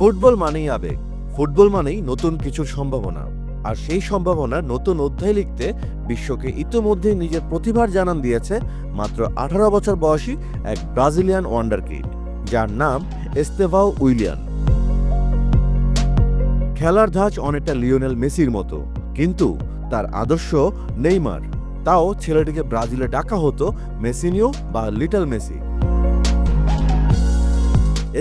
Football মানেই আবেগ, football মানেই নতুন কিছুর সম্ভাবনা। আর সেই সম্ভাবনার নতুন অধ্যায় লিখতে বিশ্বকে ইতোমধ্যেই নিজের প্রতিভার জানান দিয়েছে মাত্র 18 বছর বয়সী এক ব্রাজিলিয়ান ওয়ান্ডার কিড, যার নাম এস্তেভাও উইলিয়ান। খেলার ধাঁচ অনেকটা লিওনেল মেসির মতো, কিন্তু তার আদর্শ নেইমার। তাও ছেলেটিকে ব্রাজিলে ডাকা হতো মেসিনিও বা লিটল মেসি।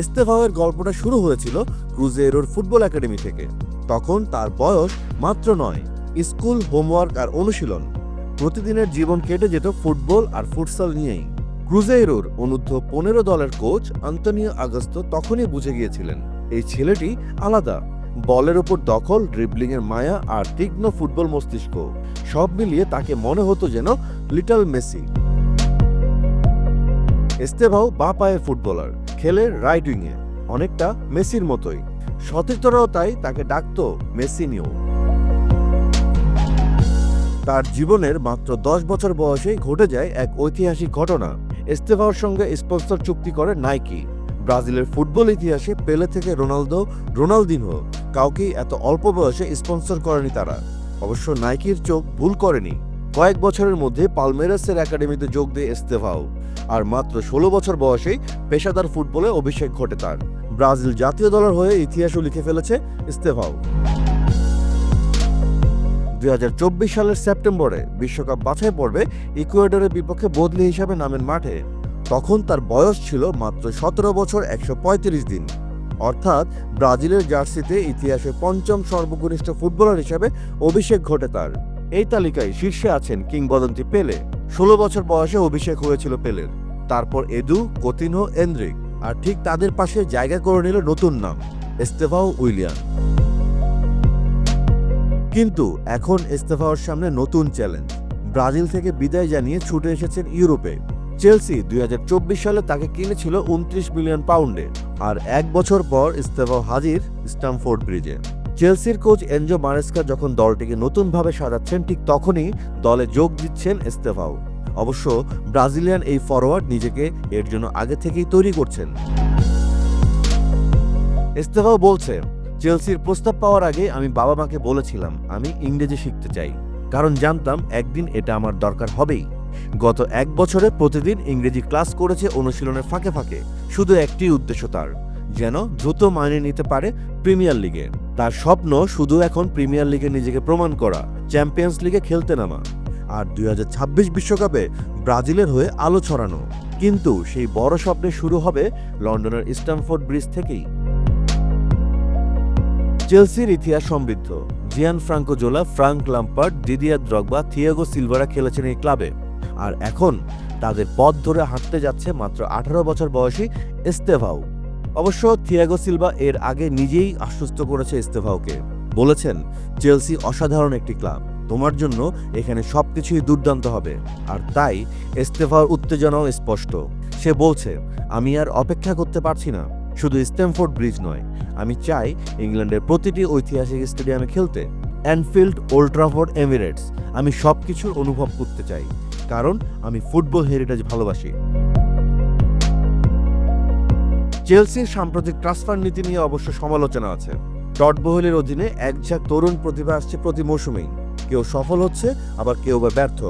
এস্তেভাওয়ের গল্পটা শুরু হয়েছিল ক্রুজেইরোর ফুটবল একাডেমি থেকে। তখন তার বয়স মাত্র 9। স্কুল, হোমওয়ার্ক আর অনুশীলন, প্রতিদিনের জীবন কেটে যেত ফুটবল আর ফুটসাল নিয়েই। ক্রুজেইরোর অনূর্ধ্ব 15 দলের কোচ আন্তোনিও আগস্তো তখনই বুঝে গিয়েছিলেন এই ছেলেটি আলাদা। বলের ওপর দখল, ড্রিবলিংয়ের মায়া আর তীক্ষ্ণ ফুটবল মস্তিষ্ক, সব মিলিয়ে তাকে মনে হতো যেন লিটল মেসি। এস্তেভাও বাঁ পায়ের ফুটবলার, খেলে রাইট উইংয়ে, অনেকটা মেসির মতোই। সতীর্থরাও তাই তাকে ডাকত মেসিনিও। তার জীবনের মাত্র 10 বছর বয়সেই ঘটে যায় এক ঐতিহাসিক ঘটনা। এস্তেভাওর সঙ্গে স্পন্সর চুক্তি করে নাইকি। ব্রাজিলের ফুটবল ইতিহাসে পেলে থেকে রোনালদো, রোনালদিনহো, কাউকেই এত অল্প বয়সে স্পন্সর করেনি তারা। অবশ্য নাইকির চোখ ভুল করেনি। কয়েক বছরের মধ্যে পালমেরাসের একাডেমিতে যোগ দেয় এস্তেভাও, আর মাত্র 16 বছর বয়সেই পেশাদার ফুটবলে অভিষেক ঘটে তার। ব্রাজিল জাতীয় দলের হয়ে ইতিহাসও লিখে ফেলেছে এস্তেভাও। 2024 সালের সেপ্টেম্বরে বিশ্বকাপ বাছাই পর্বে ইকুয়েডরের বিপক্ষে বদলি হিসাবে নামেন মাঠে। তখন তার বয়স ছিল মাত্র 17 বছর 135 দিন। অর্থাৎ ব্রাজিলের জার্সিতে ইতিহাসে 5ম সর্বকনিষ্ঠ ফুটবলার হিসেবে অভিষেক ঘটে তার। এই তালিকায় শীর্ষে আছেন কিংবদন্তি পেলে। 16 বছর বয়সে অভিষেক হয়েছিল পেলের। তারপর এদু, কোতিনহো, এন্দ্রিক, আর ঠিক তাদের পাশে জায়গা করে নিল নতুন নাম এস্তেভাও উইলিয়ান। কিন্তু এখন এস্তেভাওর সামনে নতুন চ্যালেঞ্জ। ব্রাজিল থেকে বিদায় জানিয়ে ছুটে এসেছেন ইউরোপে। চেলসি 2024 সালে তাকে কিনেছিল 29 মিলিয়ন পাউন্ডে, আর 1 বছর পর এস্তেভাও হাজির স্ট্যামফোর্ড ব্রিজে। চেলসির কোচ এনজো মারেস্কা যখন দলটিকে নতুনভাবে সাজাচ্ছেন, ঠিক তখনই দলে যোগ দিচ্ছেন এস্তেভাও। অবশ্য ব্রাজিলিয়ান এই ফরওয়ার্ড নিজেকে এর জন্য আগে থেকেই তৈরি করছেন। এস্তেভাও বলছে, চেলসির প্রস্তাব পাওয়ার আগে আমি বাবা মাকে বলেছিলাম আমি ইংরেজি শিখতে চাই, কারণ জানতাম একদিন এটা আমার দরকার হবেই। গত 1 বছরে প্রতিদিন ইংরেজি ক্লাস করেছে অনুশীলনের ফাঁকে ফাঁকে। শুধু একটি উদ্দেশ্য তার, যেন দ্রুত মানিয়ে নিতে পারে প্রিমিয়ার লিগে। তার স্বপ্ন শুধু এখন প্রিমিয়ার লিগে নিজেকে প্রমাণ করা, চ্যাম্পিয়ন্স লিগে খেলতে নামা, আর 2026 বিশ্বকাপে ব্রাজিলের হয়ে আলো ছড়ানো। কিন্তু সেই বড় স্বপ্নে শুরু হবে লন্ডনের স্ট্যামফোর্ড ব্রিজ থেকেই। চেলসির ইতিহাস সমৃদ্ধ। Gianfranco Zola, Frank Lampard, Didier Drogba, Thiago Silva খেলেছেন এই ক্লাবে। আর এখন তাদের পথ ধরে হাঁটতে যাচ্ছে মাত্র 18 বছর বয়সী এস্তেভাও। অবশ্য থিয়াগো সিলভা এর আগে নিজেই আশ্বস্ত করেছে এস্তেভাওকে, বলেছেন চেলসি অসাধারণ একটি ক্লাব, তোমার জন্য এখানে সবকিছুই দুর্দান্ত হবে। আর তাই এস্তেভাওর উত্তেজনাও স্পষ্ট। সে বলছে, আমি আর অপেক্ষা করতে পারছি না। শুধু স্ট্যামফোর্ড ব্রিজ নয়, আমি চাই ইংল্যান্ডের প্রতিটি ঐতিহাসিক স্টেডিয়ামে খেলতে, অ্যানফিল্ড, ওল্ড ট্রাফোর্ড, এমিরেটস। আমি সবকিছুর অনুভব করতে চাই, কারণ আমি ফুটবল হেরিটেজ ভালোবাসি। চেলসির সাম্প্রতিক ট্রান্সফার নীতি নিয়ে অবশ্য সমালোচনা আছে। টড বোহেলের অধীনে একঝাঁক তরুণ প্রতিভা আসছে প্রতি মৌসুমেই। কেউ সফল হচ্ছে, আবার কেউ বা ব্যর্থ।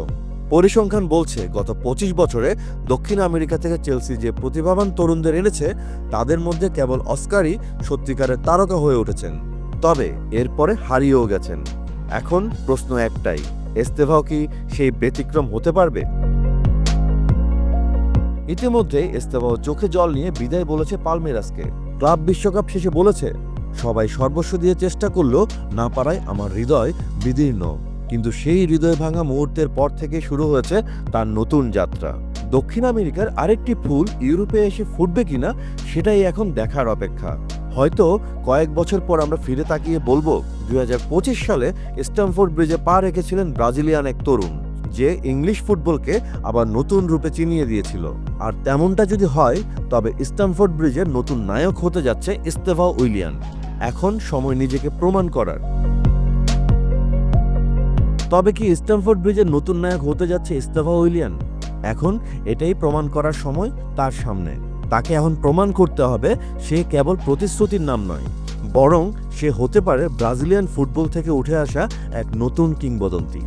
পরিসংখ্যান বলছে গত 25 বছরে দক্ষিণ আমেরিকা থেকে চেলসি যে প্রতিভাবান তরুণদের এনেছে, তাদের মধ্যে কেবল অস্কারই সত্যিকারের তারকা হয়ে উঠেছেন। তবে এরপরে হারিয়েও গেছেন। এখন প্রশ্ন একটাই, এস্তেভাও কি সেই ব্যতিক্রম হতে পারবে? ইতিমধ্যে এস্তেভাও চোখে জল নিয়ে বিদায় বলেছে পালমেরাসকে। ক্লাব বিশ্বকাপ শেষে বলেছে, সবাই সর্বস্ব দিয়ে চেষ্টা করলেও না পারায় আমার হৃদয় বিদীর্ণ। কিন্তু সেই হৃদয় ভাঙা মুহূর্তের পর থেকে শুরু হয়েছে তার নতুন যাত্রা। দক্ষিণ আমেরিকার আরেকটি ফুল ইউরোপে এসে ফুটবে কিনা, সেটাই এখন দেখার অপেক্ষা। হয়তো কয়েক বছর পর আমরা ফিরে তাকিয়ে বলবো 2025 সালে স্ট্যামফোর্ড ব্রিজে পা রেখেছিলেন ব্রাজিলিয়ান এক তরুণ, যে ইংলিশ ফুটবলকে আবার নতুন রূপে চিনিয়ে দিয়েছিল। আর তেমনটা যদি হয়, তবে স্ট্যামফোর্ড ব্রিজের নতুন নায়ক হতে যাচ্ছে এস্তেভাও উইলিয়ান। এখন সময় নিজেকে প্রমাণ করার। তবে কি স্ট্যামফোর্ড ব্রিজের নতুন নায়ক হতে যাচ্ছে এস্তেভাও উইলিয়ান? এখন এটাই প্রমাণ করার সময় তার সামনে। তাকে এখন প্রমাণ করতে হবে সে কেবল প্রতিশ্রুতির নাম নয়, বরং সে হতে পারে ব্রাজিলিয়ান ফুটবল থেকে উঠে আসা এক নতুন কিংবদন্তি।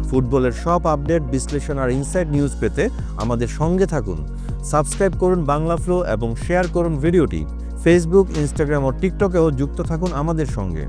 ফুটবলের সব আপডেট, বিশ্লেষণ আর ইনসাইড নিউজ পেতে আমাদের সঙ্গে থাকুন। সাবস্ক্রাইব করুন বাংলা ফ্লো এবং শেয়ার করুন ভিডিওটি। ফেসবুক, ইনস্টাগ্রাম ও টিকটকেও যুক্ত থাকুন আমাদের সঙ্গে।